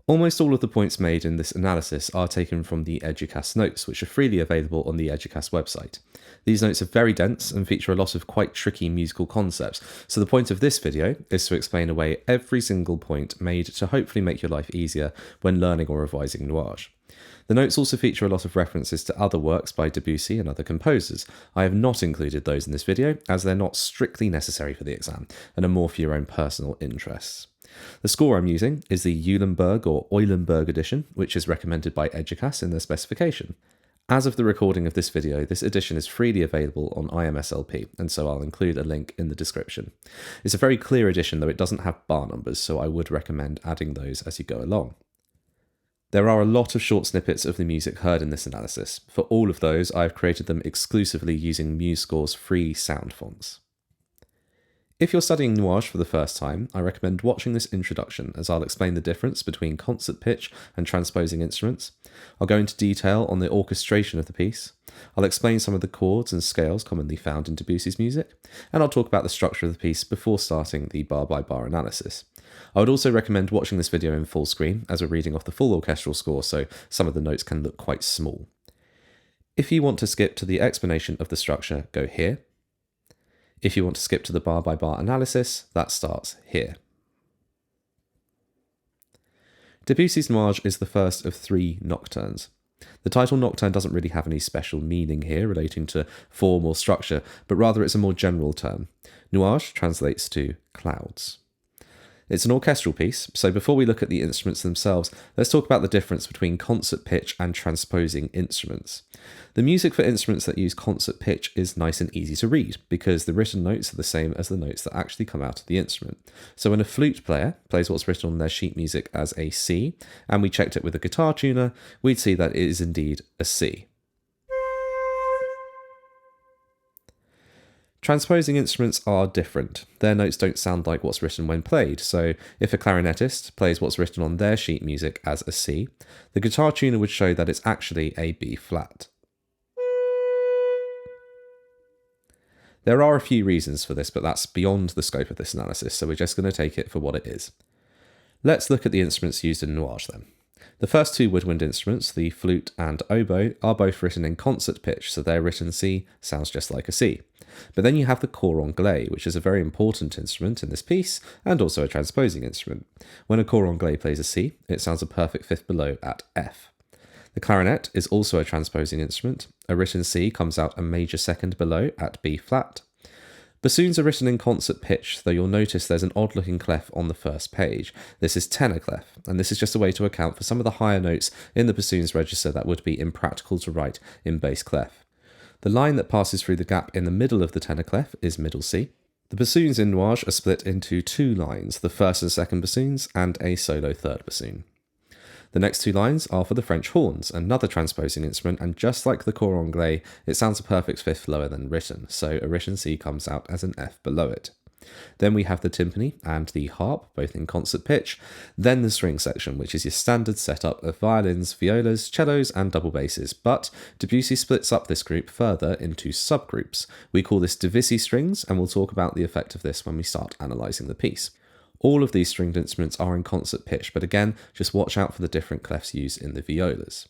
Almost all of the points made in this analysis are taken from the Eduqas notes, which are freely available on the Eduqas website. These notes are very dense and feature a lot of quite tricky musical concepts, so the point of this video is to explain away every single point made to hopefully make your life easier when learning or revising Nuages. The notes also feature a lot of references to other works by Debussy and other composers. I have not included those in this video as they're not strictly necessary for the exam and are more for your own personal interests. The score I'm using is the Eulenburg or Eulenburg edition, which is recommended by Eduqas in their specification. As of the recording of this video, this edition is freely available on IMSLP, and so I'll include a link in the description. It's a very clear edition, though it doesn't have bar numbers, so I would recommend adding those as you go along. There are a lot of short snippets of the music heard in this analysis. For all of those, I've created them exclusively using MuseScore's free sound fonts. If you're studying Nuages for the first time, I recommend watching this introduction as I'll explain the difference between concert pitch and transposing instruments. I'll go into detail on the orchestration of the piece. I'll explain some of the chords and scales commonly found in Debussy's music, and I'll talk about the structure of the piece before starting the bar-by-bar analysis. I would also recommend watching this video in full screen as we're reading off the full orchestral score, so some of the notes can look quite small. If you want to skip to the explanation of the structure, go here. If you want to skip to the bar-by-bar analysis, that starts here. Debussy's Nuages is the first of 3 nocturnes. The title nocturne doesn't really have any special meaning here relating to form or structure, but rather it's a more general term. Nuages translates to clouds. It's an orchestral piece, so before we look at the instruments themselves, let's talk about the difference between concert pitch and transposing instruments. The music for instruments that use concert pitch is nice and easy to read, because the written notes are the same as the notes that actually come out of the instrument. So when a flute player plays what's written on their sheet music as a C, and we checked it with a guitar tuner, we'd see that it is indeed a C. Transposing instruments are different. Their notes don't sound like what's written when played, so if a clarinetist plays what's written on their sheet music as a C, the guitar tuner would show that it's actually a B flat. There are a few reasons for this, but that's beyond the scope of this analysis, so we're just going to take it for what it is. Let's look at the instruments used in Nuages then. The first 2 woodwind instruments, the flute and oboe, are both written in concert pitch, so their written C sounds just like a C. But then you have the cor anglais, which is a very important instrument in this piece, and also a transposing instrument. When a cor anglais plays a C, it sounds a perfect fifth below at F. The clarinet is also a transposing instrument. A written C comes out a major second below at B flat. Bassoons are written in concert pitch, though you'll notice there's an odd-looking clef on the first page. This is tenor clef, and this is just a way to account for some of the higher notes in the bassoon's register that would be impractical to write in bass clef. The line that passes through the gap in the middle of the tenor clef is middle C. The bassoons in Nuages are split into 2 lines, the first and second bassoons, and a solo third bassoon. The next 2 lines are for the French horns, another transposing instrument, and just like the cor anglais, it sounds a perfect fifth lower than written, so a written C comes out as an F below it. Then we have the timpani and the harp, both in concert pitch, then the string section, which is your standard setup of violins, violas, cellos, and double basses, but Debussy splits up this group further into subgroups. We call this Debussy strings, and we'll talk about the effect of this when we start analysing the piece. All of these stringed instruments are in concert pitch, but again, just watch out for the different clefs used in the violas.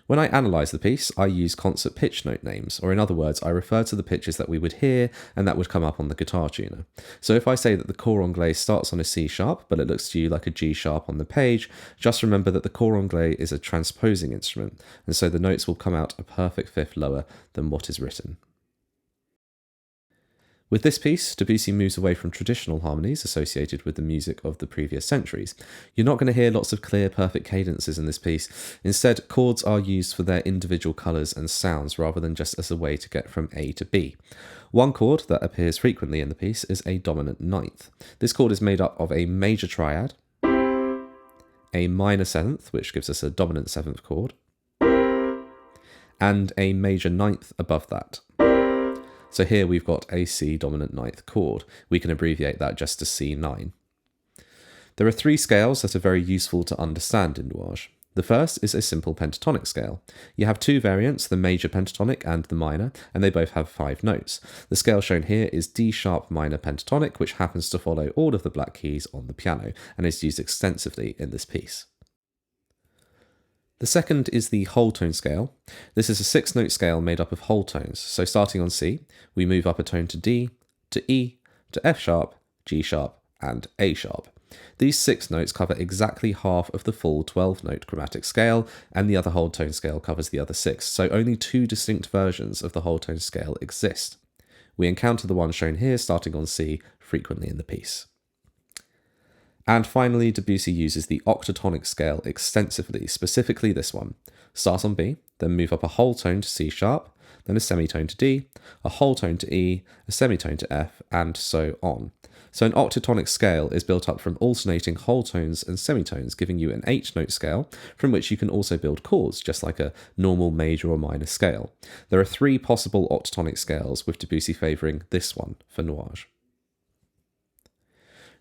When I analyse the piece, I use concert pitch note names, or in other words, I refer to the pitches that we would hear and that would come up on the guitar tuner. So if I say that the cor anglais starts on a C sharp, but it looks to you like a G sharp on the page, just remember that the cor anglais is a transposing instrument, and so the notes will come out a perfect fifth lower than what is written. With this piece, Debussy moves away from traditional harmonies associated with the music of the previous centuries. You're not going to hear lots of clear, perfect cadences in this piece. Instead, chords are used for their individual colours and sounds rather than just as a way to get from A to B. One chord that appears frequently in the piece is a dominant ninth. This chord is made up of a major triad, a minor seventh, which gives us a dominant seventh chord, and a major ninth above that. So here we've got a C dominant ninth chord. We can abbreviate that just to C9. There are 3 scales that are very useful to understand in Nuages. The first is a simple pentatonic scale. You have two variants, the major pentatonic and the minor, and they both have 5 notes. The scale shown here is D sharp minor pentatonic, which happens to follow all of the black keys on the piano, and is used extensively in this piece. The second is the whole tone scale. This is a 6-note scale made up of whole tones, so starting on C, we move up a tone to D, to E, to F sharp, G sharp, and A sharp. These 6 notes cover exactly half of the full 12-note chromatic scale, and the other whole tone scale covers the other 6, so only 2 distinct versions of the whole tone scale exist. We encounter the one shown here starting on C frequently in the piece. And finally, Debussy uses the octatonic scale extensively, specifically this one. Start on B, then move up a whole tone to C sharp, then a semitone to D, a whole tone to E, a semitone to F, and so on. So an octatonic scale is built up from alternating whole tones and semitones, giving you an 8-note scale, from which you can also build chords, just like a normal major or minor scale. There are 3 possible octatonic scales, with Debussy favouring this one for Nuages.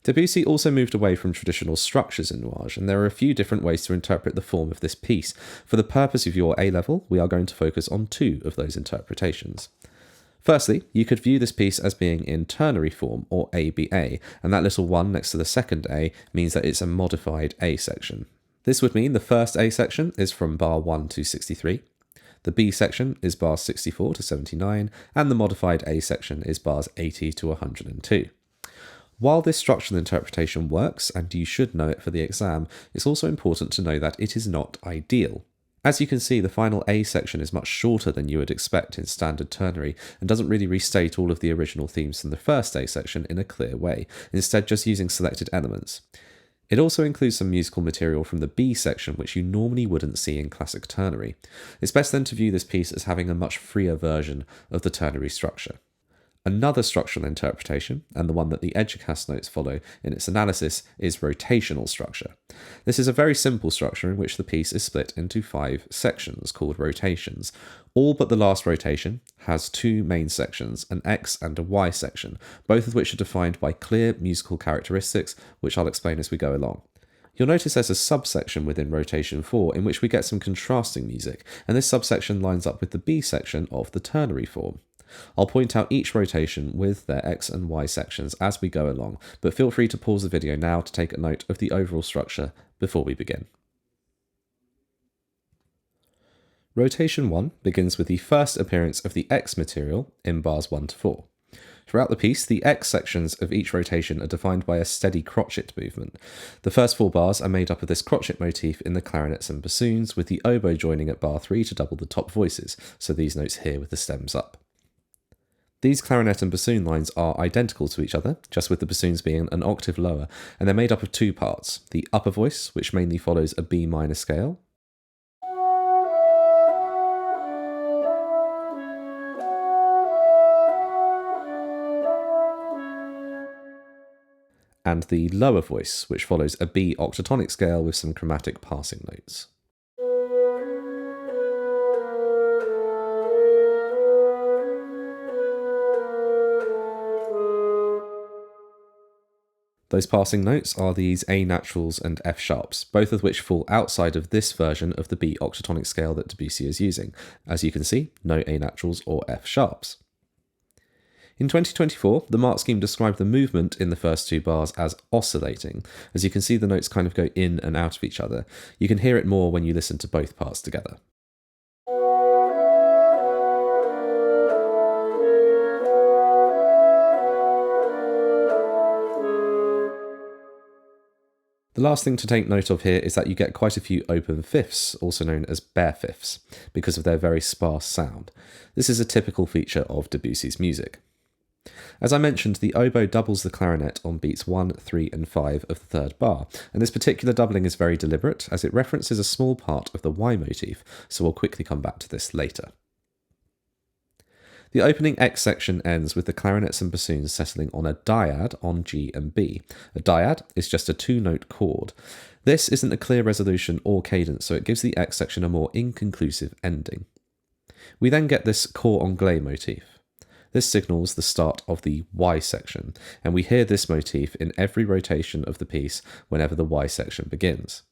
Debussy also moved away from traditional structures in Nuages, and there are a few different ways to interpret the form of this piece. For the purpose of your A-level, we are going to focus on 2 of those interpretations. Firstly, you could view this piece as being in ternary form, or ABA, and that little 1 next to the second A means that it's a modified A section. This would mean the first A section is from bar 1 to 63, the B section is bars 64 to 79, and the modified A section is bars 80 to 102. While this structural interpretation works, and you should know it for the exam, it's also important to know that it is not ideal. As you can see, the final A section is much shorter than you would expect in standard ternary, and doesn't really restate all of the original themes from the first A section in a clear way, instead just using selected elements. It also includes some musical material from the B section which you normally wouldn't see in classic ternary. It's best then to view this piece as having a much freer version of the ternary structure. Another structural interpretation, and the one that the Eduqas notes follow in its analysis, is rotational structure. This is a very simple structure in which the piece is split into 5 sections called rotations. All but the last rotation has 2 main sections, an X and a Y section, both of which are defined by clear musical characteristics, which I'll explain as we go along. You'll notice there's a subsection within rotation 4 in which we get some contrasting music, and this subsection lines up with the B section of the ternary form. I'll point out each rotation with their X and Y sections as we go along, but feel free to pause the video now to take a note of the overall structure before we begin. Rotation 1 begins with the first appearance of the X material in bars 1 to 4. Throughout the piece, the X sections of each rotation are defined by a steady crotchet movement. The first 4 bars are made up of this crotchet motif in the clarinets and bassoons, with the oboe joining at bar 3 to double the top voices, so these notes here with the stems up. These clarinet and bassoon lines are identical to each other, just with the bassoons being an octave lower, and they're made up of 2 parts: the upper voice, which mainly follows a B minor scale, and the lower voice, which follows a B octatonic scale with some chromatic passing notes. Those passing notes are these A naturals and F sharps, both of which fall outside of this version of the B octatonic scale that Debussy is using. As you can see, no A naturals or F sharps. In 2024, the mark scheme described the movement in the first 2 bars as oscillating. As you can see, the notes kind of go in and out of each other. You can hear it more when you listen to both parts together. The last thing to take note of here is that you get quite a few open fifths, also known as bare fifths, because of their very sparse sound. This is a typical feature of Debussy's music. As I mentioned, the oboe doubles the clarinet on beats 1, 3 and 5 of the 3rd bar, and this particular doubling is very deliberate as it references a small part of the Y motif, so we'll quickly come back to this later. The opening X section ends with the clarinets and bassoons settling on a dyad on G and B. A dyad is just a 2-note chord. This isn't a clear resolution or cadence, so it gives the X section a more inconclusive ending. We then get this cor anglais motif. This signals the start of the Y section, and we hear this motif in every rotation of the piece whenever the Y section begins.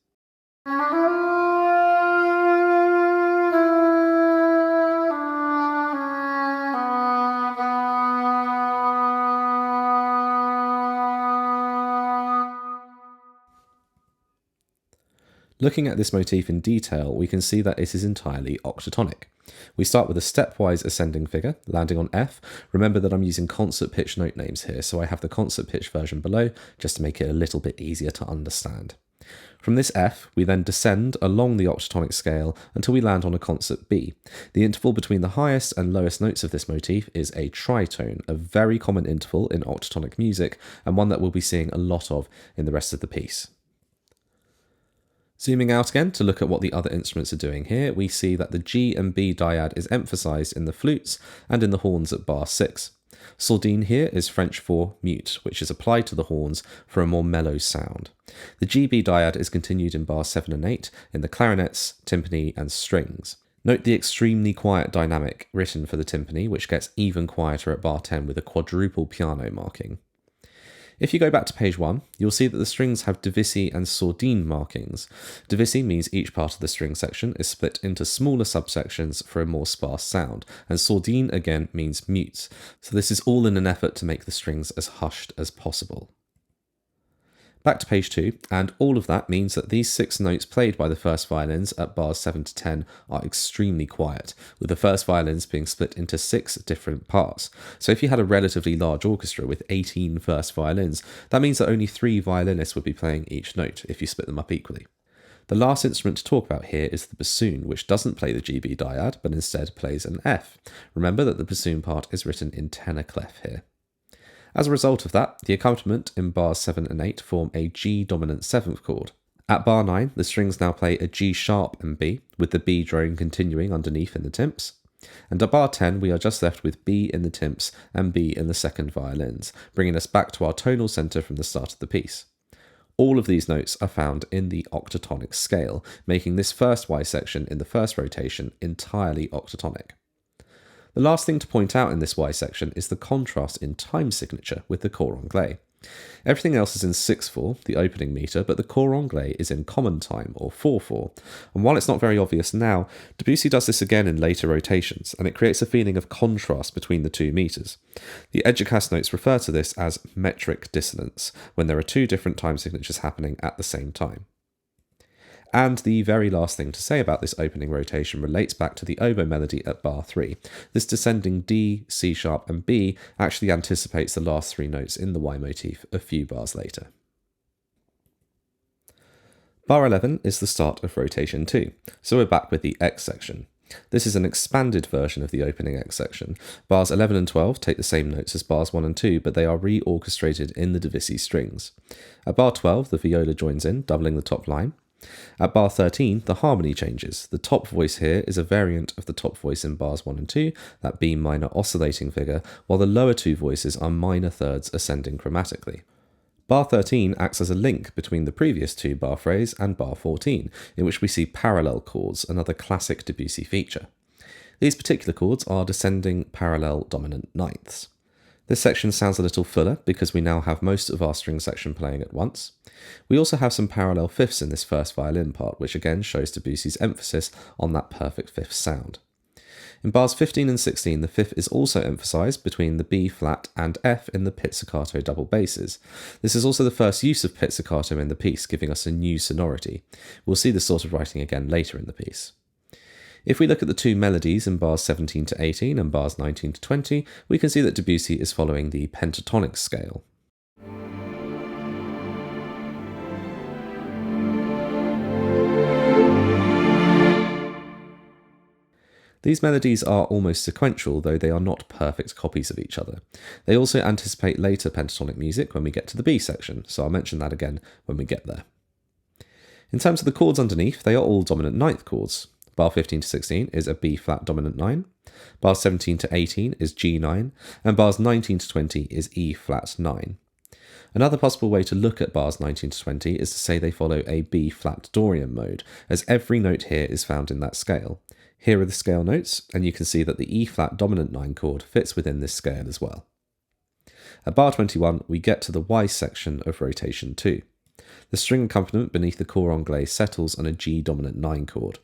Looking at this motif in detail, we can see that it is entirely octatonic. We start with a stepwise ascending figure, landing on F. Remember that I'm using concert pitch note names here, so I have the concert pitch version below, just to make it a little bit easier to understand. From this F, we then descend along the octatonic scale until we land on a concert B. The interval between the highest and lowest notes of this motif is a tritone, a very common interval in octatonic music, and one that we'll be seeing a lot of in the rest of the piece. Zooming out again to look at what the other instruments are doing here, we see that the G and B dyad is emphasised in the flutes and in the horns at bar 6. Sourdine here is French for mute, which is applied to the horns for a more mellow sound. The GB dyad is continued in bar 7 and 8 in the clarinets, timpani and strings. Note the extremely quiet dynamic written for the timpani, which gets even quieter at bar 10 with a quadruple piano marking. If you go back to page 1, you'll see that the strings have Debussy and Sourdine markings. Debussy means each part of the string section is split into smaller subsections for a more sparse sound, and Sourdine again means mute, so this is all in an effort to make the strings as hushed as possible. Back to page 2, and all of that means that these 6 notes played by the first violins at bars 7 to 10 are extremely quiet, with the first violins being split into 6 different parts. So if you had a relatively large orchestra with 18 first violins, that means that only 3 violinists would be playing each note if you split them up equally. The last instrument to talk about here is the bassoon, which doesn't play the GB dyad, but instead plays an F. Remember that the bassoon part is written in tenor clef here. As a result of that, the accompaniment in bars 7 and 8 form a G dominant 7th chord. At bar 9, the strings now play a G sharp and B, with the B drone continuing underneath in the timps. And at bar 10, we are just left with B in the timps and B in the second violins, bringing us back to our tonal centre from the start of the piece. All of these notes are found in the octatonic scale, making this first Y section in the first rotation entirely octatonic. The last thing to point out in this Y section is the contrast in time signature with the cor anglais. Everything else is in 6/4, the opening meter, but the cor anglais is in common time, or 4/4. And while it's not very obvious now, Debussy does this again in later rotations, and it creates a feeling of contrast between the 2 meters. The Eduqas notes refer to this as metric dissonance, when there are 2 different time signatures happening at the same time. And the very last thing to say about this opening rotation relates back to the oboe melody at bar 3. This descending D, C sharp and B actually anticipates the last 3 notes in the Y motif a few bars later. Bar 11 is the start of rotation 2, so we're back with the X section. This is an expanded version of the opening X section. Bars 11 and 12 take the same notes as bars 1 and 2, but they are re-orchestrated in the Debussy strings. At bar 12, the viola joins in, doubling the top line. At bar 13, the harmony changes. The top voice here is a variant of the top voice in bars 1 and 2, that B minor oscillating figure, while the lower 2 voices are minor thirds ascending chromatically. Bar 13 acts as a link between the previous 2 bar phrase and bar 14, in which we see parallel chords, another classic Debussy feature. These particular chords are descending parallel dominant ninths. This section sounds a little fuller because we now have most of our string section playing at once. We also have some parallel fifths in this first violin part, which again shows Debussy's emphasis on that perfect fifth sound. In bars 15 and 16, the fifth is also emphasised between the B flat and F in the pizzicato double basses. This is also the first use of pizzicato in the piece, giving us a new sonority. We'll see this sort of writing again later in the piece. If we look at the 2 melodies in bars 17 to 18 and bars 19 to 20, we can see that Debussy is following the pentatonic scale. These melodies are almost sequential, though they are not perfect copies of each other. They also anticipate later pentatonic music when we get to the B section, so I'll mention that again when we get there. In terms of the chords underneath, they are all dominant ninth chords. Bar 15 to 16 is a B flat dominant 9, bars 17 to 18 is G9, and bars 19 to 20 is E flat 9. Another possible way to look at bars 19 to 20 is to say they follow a B flat Dorian mode, as every note here is found in that scale. Here are the scale notes, and you can see that the E flat dominant 9 chord fits within this scale as well. At bar 21, we get to the Y section of rotation 2. The string accompaniment beneath the cor anglais settles on a G dominant 9 chord.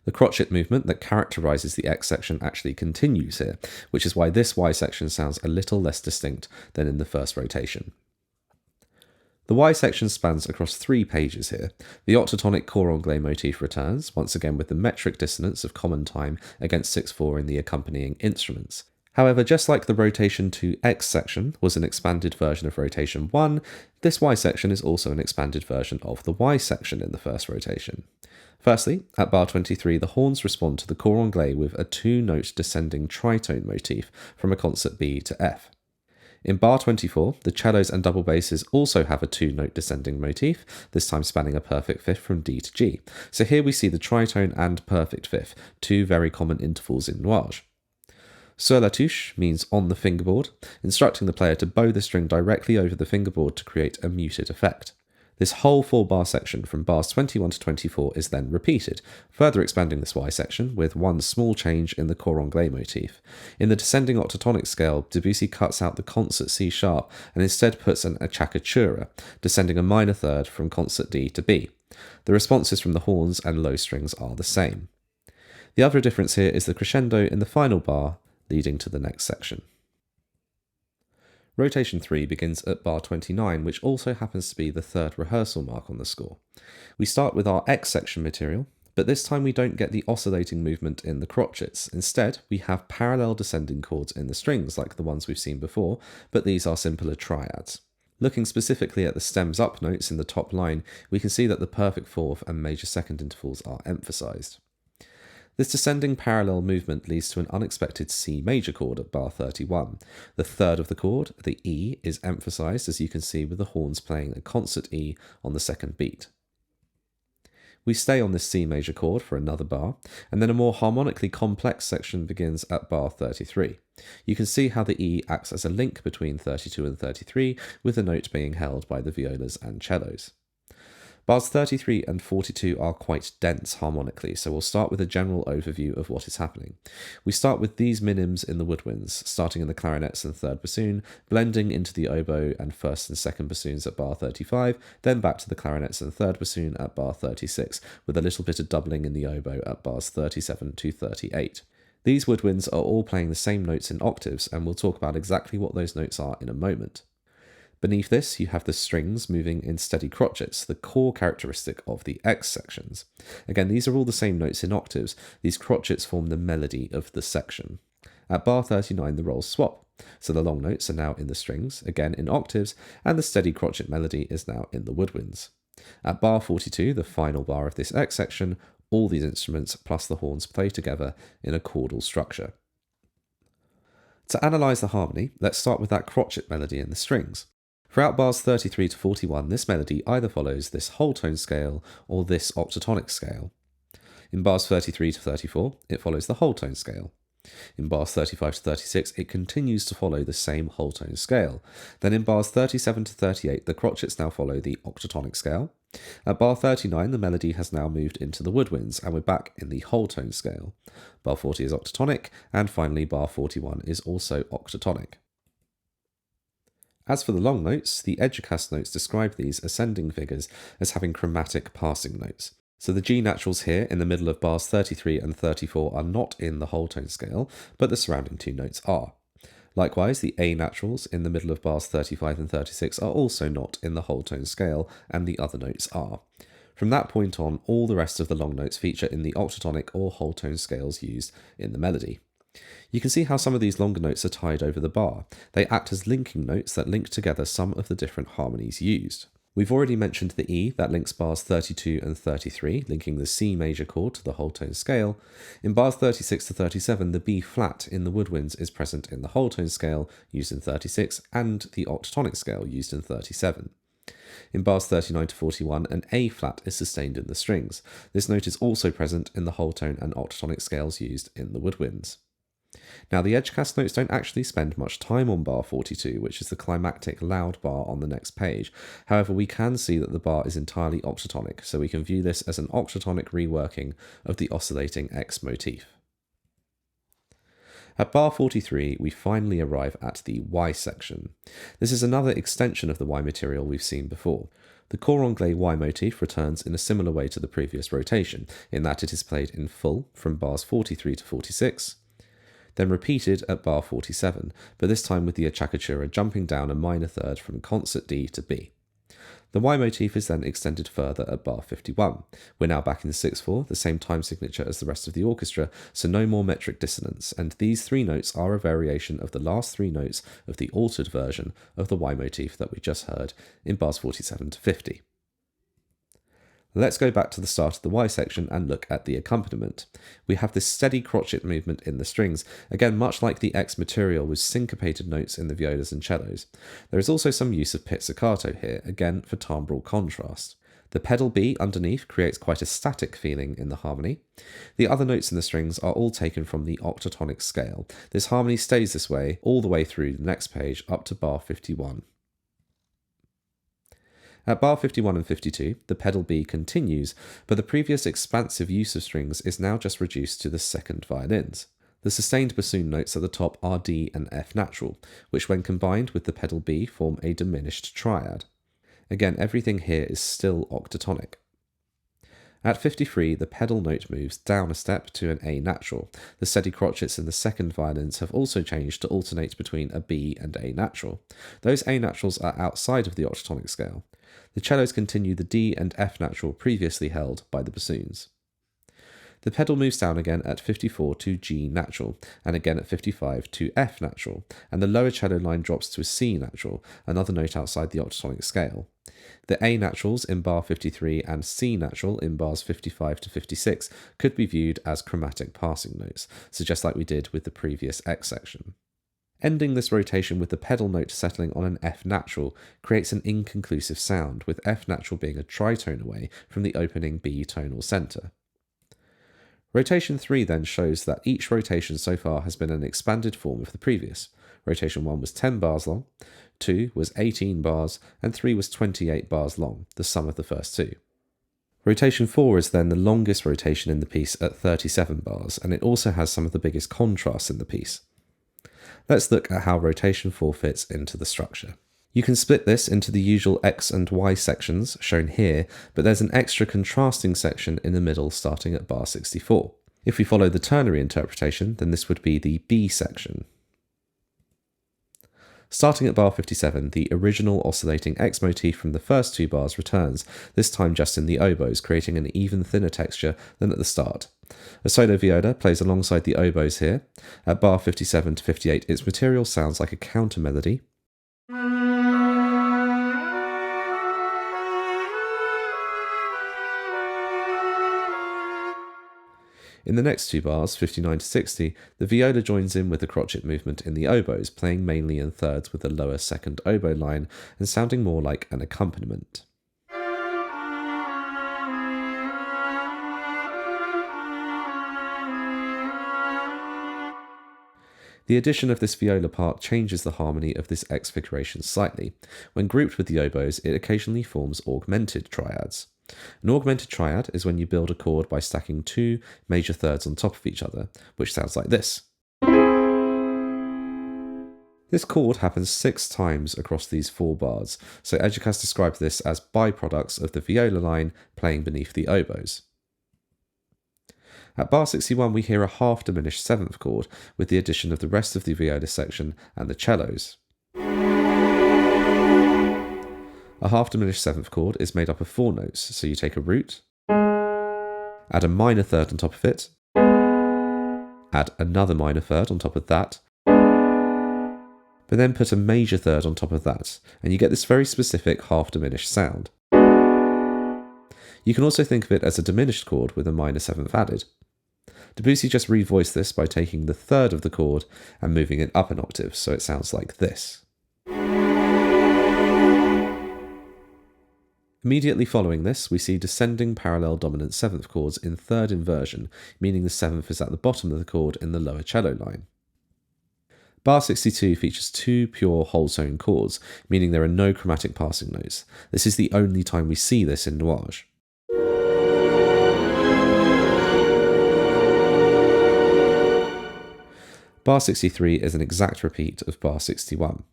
The crotchet movement that characterises the X section actually continues here, which is why this Y section sounds a little less distinct than in the first rotation. The Y section spans across 3 pages here. The octatonic cor anglais motif returns, once again with the metric dissonance of common time against 6/4 in the accompanying instruments. However, just like the rotation to X section was an expanded version of rotation 1, this Y section is also an expanded version of the Y section in the first rotation. Firstly, at bar 23, the horns respond to the cor anglais with a 2-note descending tritone motif from a concert B to F. In bar 24, the cellos and double basses also have a 2-note descending motif, this time spanning a perfect fifth from D to G. So here we see the tritone and perfect fifth, 2 very common intervals in Nuages. Sur la touche means on the fingerboard, instructing the player to bow the string directly over the fingerboard to create a muted effect. This whole 4-bar section from bars 21 to 24 is then repeated, further expanding this Y section with one small change in the cor anglais motif. In the descending octatonic scale, Debussy cuts out the concert C sharp and instead puts an acciaccatura, descending a minor third from concert D to B. The responses from the horns and low strings are the same. The other difference here is the crescendo in the final bar, leading to the next section. Rotation 3 begins at bar 29, which also happens to be the 3rd rehearsal mark on the score. We start with our X section material, but this time we don't get the oscillating movement in the crotchets. Instead, we have parallel descending chords in the strings like the ones we've seen before, but these are simpler triads. Looking specifically at the stems up notes in the top line, we can see that the perfect fourth and major second intervals are emphasised. This descending parallel movement leads to an unexpected C major chord at bar 31. The third of the chord, the E, is emphasised, as you can see with the horns playing a concert E on the second beat. We stay on this C major chord for another bar, and then a more harmonically complex section begins at bar 33. You can see how the E acts as a link between 32 and 33, with the note being held by the violas and cellos. Bars 33 and 42 are quite dense harmonically, so we'll start with a general overview of what is happening. We start with these minims in the woodwinds, starting in the clarinets and third bassoon, blending into the oboe and first and second bassoons at bar 35, then back to the clarinets and third bassoon at bar 36, with a little bit of doubling in the oboe at bars 37 to 38. These woodwinds are all playing the same notes in octaves, and we'll talk about exactly what those notes are in a moment. Beneath this, you have the strings moving in steady crotchets, the core characteristic of the X sections. Again, these are all the same notes in octaves. These crotchets form the melody of the section. At bar 39, the roles swap, so the long notes are now in the strings, again in octaves, and the steady crotchet melody is now in the woodwinds. At bar 42, the final bar of this X section, all these instruments plus the horns play together in a chordal structure. To analyse the harmony, let's start with that crotchet melody in the strings. Throughout bars 33 to 41, this melody either follows this whole tone scale or this octatonic scale. In bars 33 to 34, it follows the whole tone scale. In bars 35 to 36, it continues to follow the same whole tone scale. Then in bars 37 to 38, the crotchets now follow the octatonic scale. At bar 39, the melody has now moved into the woodwinds, and we're back in the whole tone scale. Bar 40 is octatonic, and finally bar 41 is also octatonic. As for the long notes, the Eduqas notes describe these ascending figures as having chromatic passing notes. So the G naturals here in the middle of bars 33 and 34 are not in the whole tone scale, but the surrounding two notes are. Likewise, the A naturals in the middle of bars 35 and 36 are also not in the whole tone scale, and the other notes are. From that point on, all the rest of the long notes feature in the octatonic or whole tone scales used in the melody. You can see how some of these longer notes are tied over the bar. They act as linking notes that link together some of the different harmonies used. We've already mentioned the E that links bars 32 and 33, linking the C major chord to the whole tone scale. In bars 36 to 37, the B flat in the woodwinds is present in the whole tone scale used in 36 and the octatonic scale used in 37. In bars 39 to 41, an A flat is sustained in the strings. This note is also present in the whole tone and octatonic scales used in the woodwinds. Now, the Eduqas notes don't actually spend much time on bar 42, which is the climactic loud bar on the next page. However, we can see that the bar is entirely octatonic, so we can view this as an octatonic reworking of the oscillating X motif. At bar 43, we finally arrive at the Y section. This is another extension of the Y material we've seen before. The cor anglais Y motif returns in a similar way to the previous rotation, in that it is played in full from bars 43 to 46, then repeated at bar 47, but this time with the acciaccatura jumping down a minor third from concert D to B. The Y motif is then extended further at bar 51. We're now back in 6/4, the same time signature as the rest of the orchestra, so no more metric dissonance, and these three notes are a variation of the last three notes of the altered version of the Y motif that we just heard in bars 47 to 50. Let's go back to the start of the Y section and look at the accompaniment. We have this steady crotchet movement in the strings, again much like the X material with syncopated notes in the violas and cellos. There is also some use of pizzicato here, again for timbral contrast. The pedal B underneath creates quite a static feeling in the harmony. The other notes in the strings are all taken from the octatonic scale. This harmony stays this way all the way through the next page up to bar 51. At bar 51 and 52, the pedal B continues, but the previous expansive use of strings is now just reduced to the second violins. The sustained bassoon notes at the top are D and F natural, which when combined with the pedal B form a diminished triad. Again, everything here is still octatonic. At 53, the pedal note moves down a step to an A natural. The steady crotchets in the second violins have also changed to alternate between a B and A natural. Those A naturals are outside of the octatonic scale. The cellos continue the D and F natural previously held by the bassoons. The pedal moves down again at 54 to G natural, and again at 55 to F natural, and the lower cello line drops to a C natural, another note outside the octatonic scale. The A naturals in bar 53 and C natural in bars 55 to 56 could be viewed as chromatic passing notes, so just like we did with the previous X section. Ending this rotation with the pedal note settling on an F natural creates an inconclusive sound, with F natural being a tritone away from the opening B tonal centre. Rotation 3 then shows that each rotation so far has been an expanded form of the previous. Rotation 1 was 10 bars long, 2 was 18 bars, and 3 was 28 bars long, the sum of the first two. Rotation 4 is then the longest rotation in the piece at 37 bars, and it also has some of the biggest contrasts in the piece. Let's look at how rotation 4 fits into the structure. You can split this into the usual X and Y sections, shown here, but there's an extra contrasting section in the middle starting at bar 64. If we follow the ternary interpretation, then this would be the B section. Starting at bar 57, the original oscillating X motif from the first two bars returns, this time just in the oboes, creating an even thinner texture than at the start. A solo viola plays alongside the oboes here. At bar 57 to 58, its material sounds like a counter melody. In the next two bars, 59 to 60, the viola joins in with the crotchet movement in the oboes, playing mainly in thirds with the lower second oboe line and sounding more like an accompaniment. The addition of this viola part changes the harmony of this X figuration slightly. When grouped with the oboes, it occasionally forms augmented triads. An augmented triad is when you build a chord by stacking two major thirds on top of each other, which sounds like this. This chord happens 6 times across these 4 bars, so Eduqas describes this as byproducts of the viola line playing beneath the oboes. At bar 61 we hear a half diminished 7th chord with the addition of the rest of the viola section and the cellos. A half diminished 7th chord is made up of 4 notes, so you take a root, add a minor third on top of it, add another minor third on top of that, but then put a major third on top of that, and you get this very specific half diminished sound. You can also think of it as a diminished chord with a minor 7th added. Debussy just revoiced this by taking the third of the chord and moving it up an octave, so it sounds like this. Immediately following this, we see descending parallel dominant 7th chords in third inversion, meaning the 7th is at the bottom of the chord in the lower cello line. Bar 62 features 2 pure whole tone chords, meaning there are no chromatic passing notes. This is the only time we see this in Nuages. Bar 63 is an exact repeat of bar 61.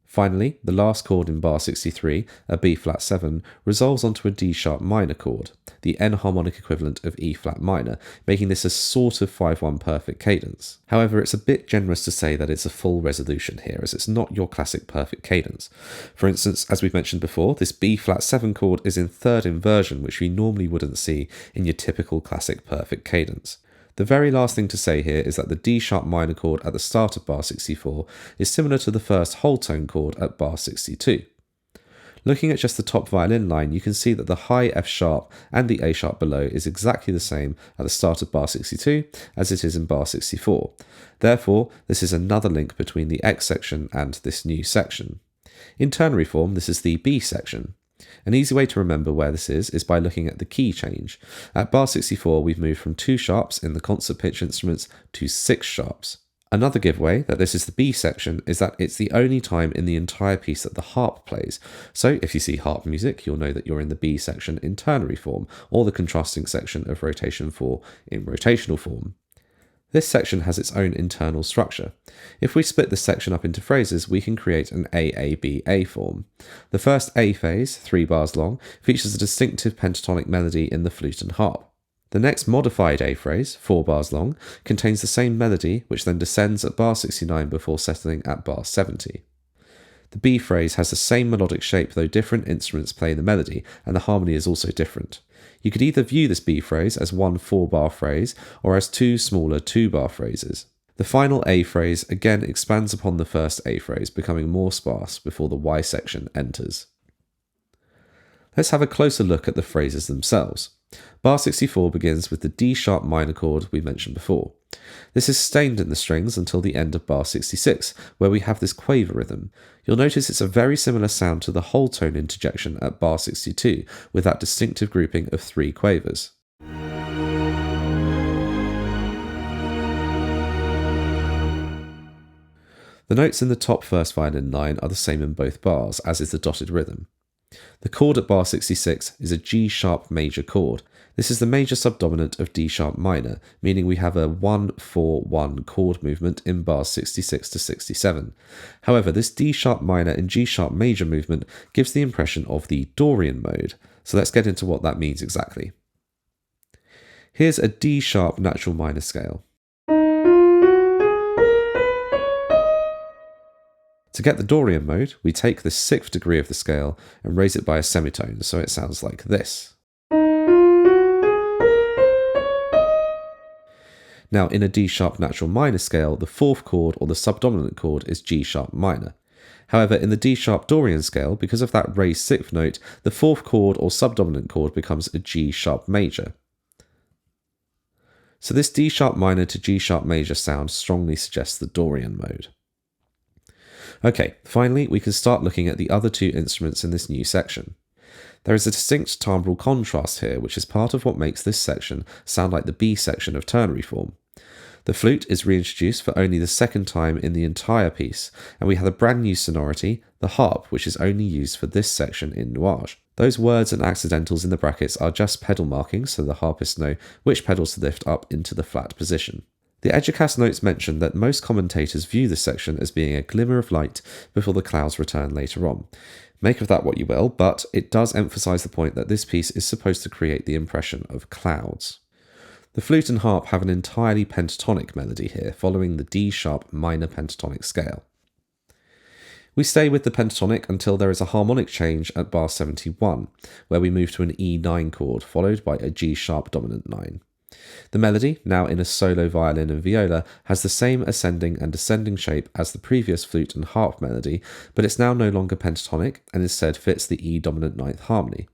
Finally, the last chord in bar 63, a B flat 7, resolves onto a D sharp minor chord, the N harmonic equivalent of E flat minor, making this a sort of 5-1 perfect cadence. However, it's a bit generous to say that it's a full resolution here, as it's not your classic perfect cadence. For instance, as we've mentioned before, this B flat 7 chord is in third inversion, which we normally wouldn't see in your typical classic perfect cadence. The very last thing to say here is that the D sharp minor chord at the start of bar 64 is similar to the first whole tone chord at bar 62. Looking at just the top violin line, you can see that the high F sharp and the A sharp below is exactly the same at the start of bar 62 as it is in bar 64. Therefore, this is another link between the X section and this new section. In ternary form, this is the B section. An easy way to remember where this is by looking at the key change. At bar 64, we've moved from 2 sharps in the concert pitch instruments to 6 sharps. Another giveaway that this is the B section is that it's the only time in the entire piece that the harp plays. So if you see harp music, you'll know that you're in the B section in ternary form, or the contrasting section of rotation 4 in rotational form. This section has its own internal structure. If we split this section up into phrases, we can create an AABA form. The first A phase, 3 bars long, features a distinctive pentatonic melody in the flute and harp. The next modified A phrase, 4 bars long, contains the same melody, which then descends at bar 69 before settling at bar 70. The B phrase has the same melodic shape, though different instruments play the melody, and the harmony is also different. You could either view this B phrase as one 4-bar phrase, or as 2 smaller 2-bar phrases. The final A phrase again expands upon the first A phrase, becoming more sparse before the Y section enters. Let's have a closer look at the phrases themselves. Bar 64 begins with the D sharp minor chord we mentioned before. This is sustained in the strings until the end of bar 66, where we have this quaver rhythm. You'll notice it's a very similar sound to the whole tone interjection at bar 62, with that distinctive grouping of 3 quavers. The notes in the top first violin line are the same in both bars, as is the dotted rhythm. The chord at bar 66 is a G sharp major chord. This is the major subdominant of D sharp minor, meaning we have a 1-4-1 chord movement in bars 66 to 67. However, this D sharp minor and G sharp major movement gives the impression of the Dorian mode, so let's get into what that means exactly. Here's a D sharp natural minor scale. To get the Dorian mode, we take the 6th degree of the scale and raise it by a semitone, so it sounds like this. Now, in a D sharp natural minor scale, the 4th chord or the subdominant chord is G sharp minor. However, in the D sharp Dorian scale, because of that raised 6th note, the 4th chord or subdominant chord becomes a G sharp major. So this D sharp minor to G sharp major sound strongly suggests the Dorian mode. Okay, finally, we can start looking at the other 2 instruments in this new section. There is a distinct timbral contrast here, which is part of what makes this section sound like the B section of ternary form. The flute is reintroduced for only the 2nd time in the entire piece, and we have a brand new sonority, the harp, which is only used for this section in Nuages. Those words and accidentals in the brackets are just pedal markings, so the harpists know which pedals to lift up into the flat position. The Eduqas notes mention that most commentators view this section as being a glimmer of light before the clouds return later on. Make of that what you will, but it does emphasise the point that this piece is supposed to create the impression of clouds. The flute and harp have an entirely pentatonic melody here, following the D sharp minor pentatonic scale. We stay with the pentatonic until there is a harmonic change at bar 71, where we move to an E9 chord, followed by a G sharp dominant 9. The melody, now in a solo violin and viola, has the same ascending and descending shape as the previous flute and harp melody, but it's now no longer pentatonic and instead fits the E dominant 9th harmony.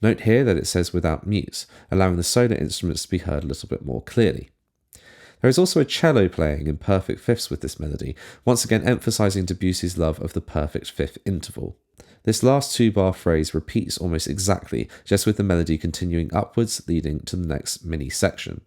Note here that it says without mutes, allowing the solo instruments to be heard a little bit more clearly. There is also a cello playing in perfect fifths with this melody, once again emphasising Debussy's love of the perfect fifth interval. This last 2-bar phrase repeats almost exactly, just with the melody continuing upwards, leading to the next mini section.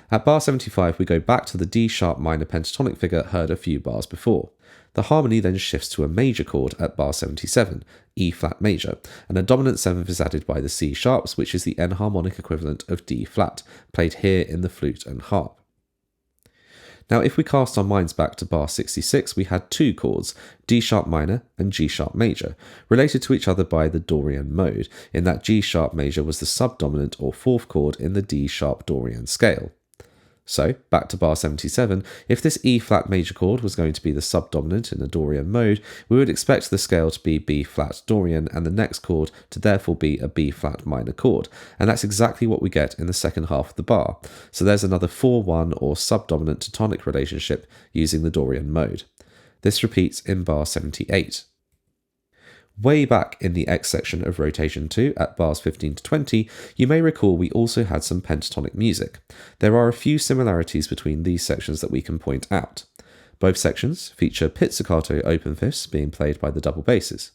At bar 75, we go back to the D sharp minor pentatonic figure heard a few bars before. The harmony then shifts to a major chord at bar 77, E flat major, and a dominant 7th is added by the C sharps, which is the enharmonic equivalent of D flat, played here in the flute and harp. Now, if we cast our minds back to bar 66, we had two chords, D sharp minor and G sharp major, related to each other by the Dorian mode, in that G sharp major was the subdominant or fourth chord in the D sharp Dorian scale. So, back to bar 77, if this E flat major chord was going to be the subdominant in the Dorian mode, we would expect the scale to be B flat Dorian and the next chord to therefore be a B flat minor chord, and that's exactly what we get in the second half of the bar. So there's another 4-1 or subdominant to tonic relationship using the Dorian mode. This repeats in bar 78. Way back in the X section of rotation 2 at bars 15 to 20, you may recall we also had some pentatonic music. There are a few similarities between these sections that we can point out. Both sections feature pizzicato open fifths being played by the double basses.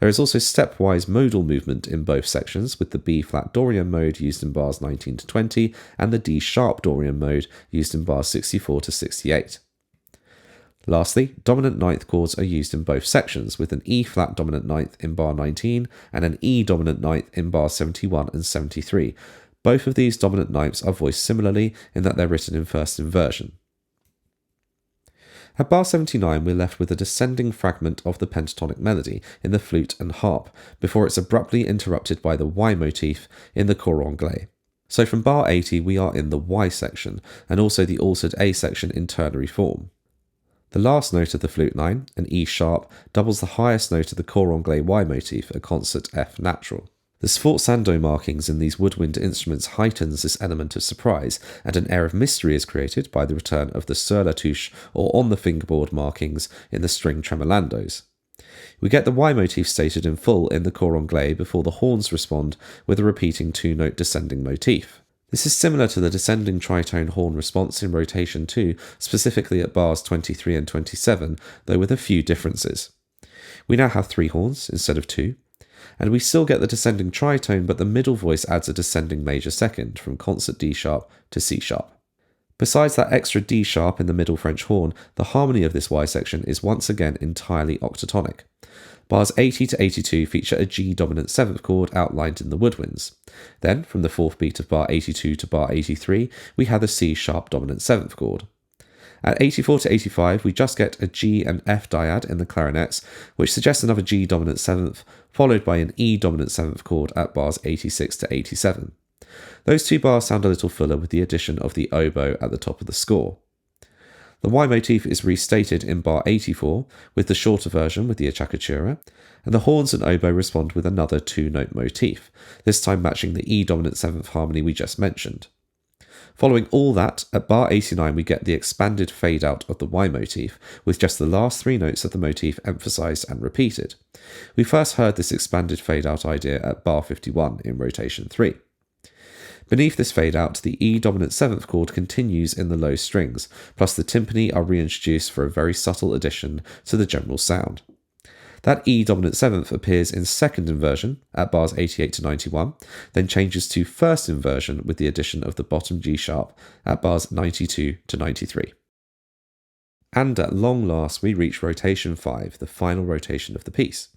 There is also stepwise modal movement in both sections, with the B flat Dorian mode used in bars 19 to 20 and the D sharp Dorian mode used in bars 64 to 68. Lastly, dominant ninth chords are used in both sections, with an E flat dominant ninth in bar 19 and an E dominant ninth in bars 71 and 73. Both of these dominant ninths are voiced similarly in that they're written in first inversion. At bar 79, we're left with a descending fragment of the pentatonic melody in the flute and harp, before it's abruptly interrupted by the Y motif in the cor anglais. So from bar 80, we are in the Y section, and also the altered A section in ternary form. The last note of the flute line, an E sharp, doubles the highest note of the cor anglais Y motif, a concert F natural. The sforzando markings in these woodwind instruments heightens this element of surprise, and an air of mystery is created by the return of the sur la touche or on the fingerboard markings in the string tremolandos. We get the Y motif stated in full in the cor anglais before the horns respond with a repeating two-note descending motif. This is similar to the descending tritone horn response in rotation 2, specifically at bars 23 and 27, though with a few differences. We now have 3 horns instead of 2, and we still get the descending tritone, but the middle voice adds a descending major second from concert D sharp to C sharp. Besides that extra D sharp in the middle French horn, the harmony of this Y section is once again entirely octatonic. Bars 80 to 82 feature a G dominant 7th chord outlined in the woodwinds. Then, from the 4th beat of bar 82 to bar 83, we have a C sharp dominant 7th chord. At 84 to 85, we just get a G and F dyad in the clarinets, which suggests another G dominant 7th, followed by an E dominant 7th chord at bars 86 to 87. Those two bars sound a little fuller with the addition of the oboe at the top of the score. The Y motif is restated in bar 84, with the shorter version with the acciaccatura, and the horns and oboe respond with another two-note motif, this time matching the E dominant 7th harmony we just mentioned. Following all that, at bar 89 we get the expanded fade-out of the Y motif, with just the last 3 notes of the motif emphasised and repeated. We first heard this expanded fade-out idea at bar 51 in rotation 3. Beneath this fade-out, the E dominant 7th chord continues in the low strings, plus the timpani are reintroduced for a very subtle addition to the general sound. That E dominant 7th appears in second inversion at bars 88 to 91, then changes to first inversion with the addition of the bottom G sharp at bars 92 to 93. And at long last we reach rotation 5, the final rotation of the piece.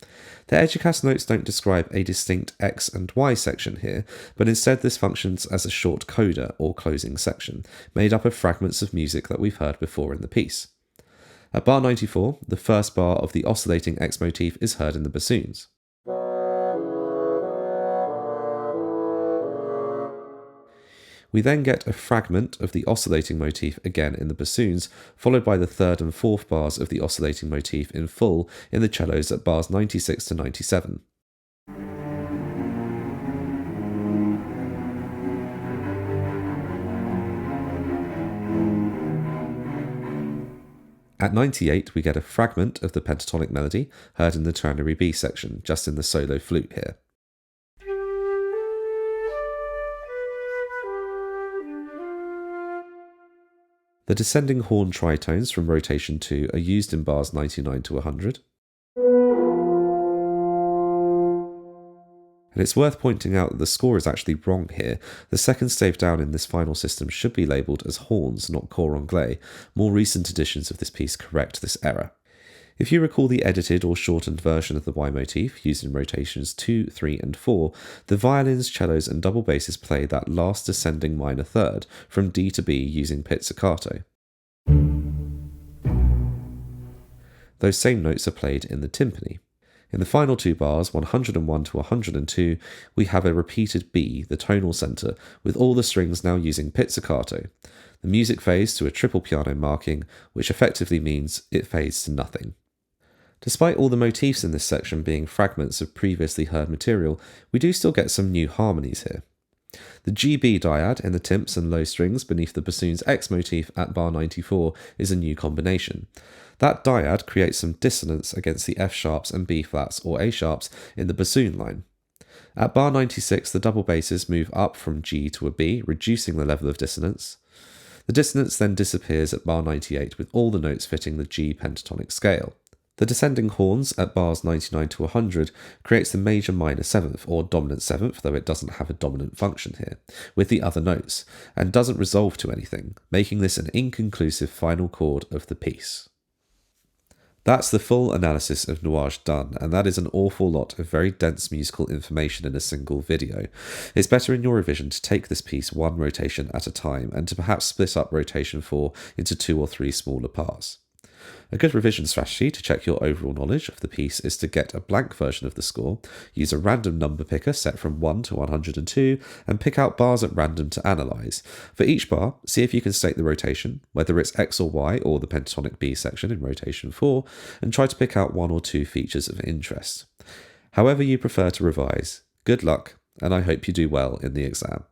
The Eduqas notes don't describe a distinct X and Y section here, but instead this functions as a short coda or closing section, made up of fragments of music that we've heard before in the piece. At bar 94, the first bar of the oscillating X motif is heard in the bassoons. We then get a fragment of the oscillating motif again in the bassoons, followed by the third and fourth bars of the oscillating motif in full in the cellos at bars 96 to 97. At 98, we get a fragment of the pentatonic melody, heard in the ternary B section, just in the solo flute here. The descending horn tritones from rotation 2 are used in bars 99 to 100. And it's worth pointing out that the score is actually wrong here. The second stave down in this final system should be labelled as horns, not cor anglais. More recent editions of this piece correct this error. If you recall the edited or shortened version of the Y motif used in rotations 2, 3 and 4, the violins, cellos and double basses play that last descending minor third from D to B using pizzicato. Those same notes are played in the timpani. In the final two bars, 101 to 102, we have a repeated B, the tonal centre, with all the strings now using pizzicato. The music fades to a triple piano marking, which effectively means it fades to nothing. Despite all the motifs in this section being fragments of previously heard material, we do still get some new harmonies here. The GB dyad in the timps and low strings beneath the bassoon's X motif at bar 94 is a new combination. That dyad creates some dissonance against the F sharps and B flats or A sharps in the bassoon line. At bar 96, the double basses move up from G to a B, reducing the level of dissonance. The dissonance then disappears at bar 98 with all the notes fitting the G pentatonic scale. The descending horns at bars 99 to 100 creates the major minor seventh, or dominant seventh, though it doesn't have a dominant function here, with the other notes, and doesn't resolve to anything, making this an inconclusive final chord of the piece. That's the full analysis of Nuages done, and that is an awful lot of very dense musical information in a single video. It's better in your revision to take this piece one rotation at a time, and to perhaps split up rotation 4 into 2 or 3 smaller parts. A good revision strategy to check your overall knowledge of the piece is to get a blank version of the score, use a random number picker set from 1 to 102, and pick out bars at random to analyse. For each bar, see if you can state the rotation, whether it's X or Y or the pentatonic B section in rotation 4, and try to pick out 1 or 2 features of interest. However you prefer to revise, good luck, and I hope you do well in the exam.